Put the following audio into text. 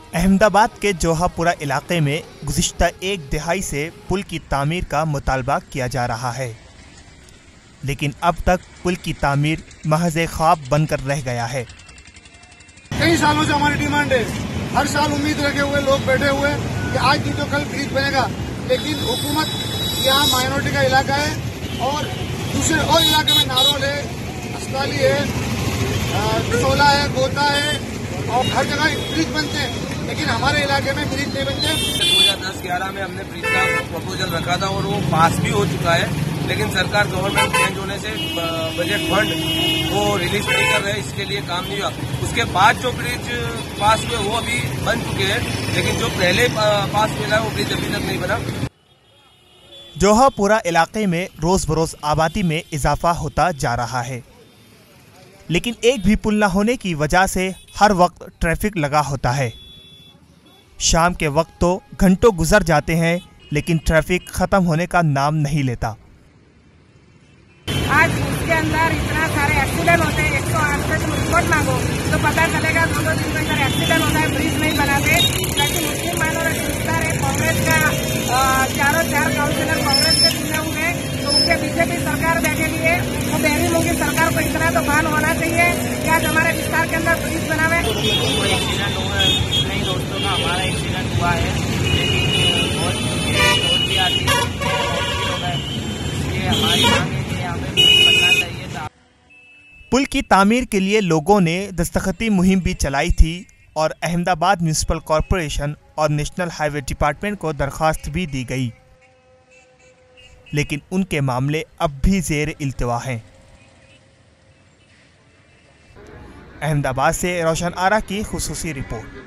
अहमदाबाद के जोहापुरा इलाके में गुज़िश्ता एक दिहाई से पुल की तामीर का मुतालबा किया जा रहा है, लेकिन अब तक पुल की तामीर महज ख्वाब बनकर रह गया है। कई सालों से हमारी डिमांड है, हर साल उम्मीद रखे हुए लोग बैठे हुए कि आज नहीं तो कल ब्रिज बनेगा, लेकिन हुकूमत यहाँ माइनॉरिटी का इलाका है और दूसरे और इलाके में नारोल है, अस्ताली है, सोला है, गोता है और हर जगह ब्रिज बनते हैं, लेकिन हमारे इलाके में ब्रिज नहीं बनते। 2010-11 में हमने ब्रिज का प्रपोजल रखा था और वो पास भी हो चुका है, लेकिन सरकार गवर्नमेंट चेंज होने से बजट फंड वो रिलीज नहीं कर रहे, इसके लिए काम नहीं हुआ। उसके बाद जो ब्रिज पास हुए वो अभी बन चुके हैं, लेकिन जो पहले पास हुआ है वो ब्रिज अभी तक नहीं बना। जोहापुरा इलाके में रोज बरोज आबादी में इजाफा होता जा रहा है, लेकिन एक भी पुल न होने की वजह से हर वक्त ट्रैफिक लगा होता है। शाम के वक्त तो घंटों गुजर जाते हैं, लेकिन ट्रैफिक खत्म होने का नाम नहीं लेता। आज उसके अंदर इतना सारे एक्सीडेंट होते हैं, 108 पे तुम रिपोर्ट मांगो तो पता चलेगा 2-2 दिन के अंदर एक्सीडेंट होता है, ब्रिज नहीं बनाते। लेकिन मुस्लिम माइनॉरिटी विस्तार है, कांग्रेस का चार काउंसिलर कांग्रेस के चुने हुए, तो उनके बीजेपी सरकार बैठेगी है, तो बहरी मुंगी सरकार को इतना तो भान होना चाहिए कि आज हमारे विस्तार के अंदर ब्रिज बनावे। एक्सीडेंट हुआ नहीं दोस्तों का, हमारा एक्सीडेंट हुआ है, लेकिन बहुत भी आती है, इसलिए हमारी मांग है कि हमें बनना चाहिए था। पुल की तामीर के लिए लोगों ने दस्तखती मुहिम भी चलाई थी और अहमदाबाद म्यूनिसिपल कॉरपोरेशन और नेशनल हाईवे डिपार्टमेंट को दरख्वास्त भी दी गई, लेकिन उनके मामले अब भी ज़ेर इल्तिवा हैं। अहमदाबाद से रोशन आरा की खुसूसी रिपोर्ट।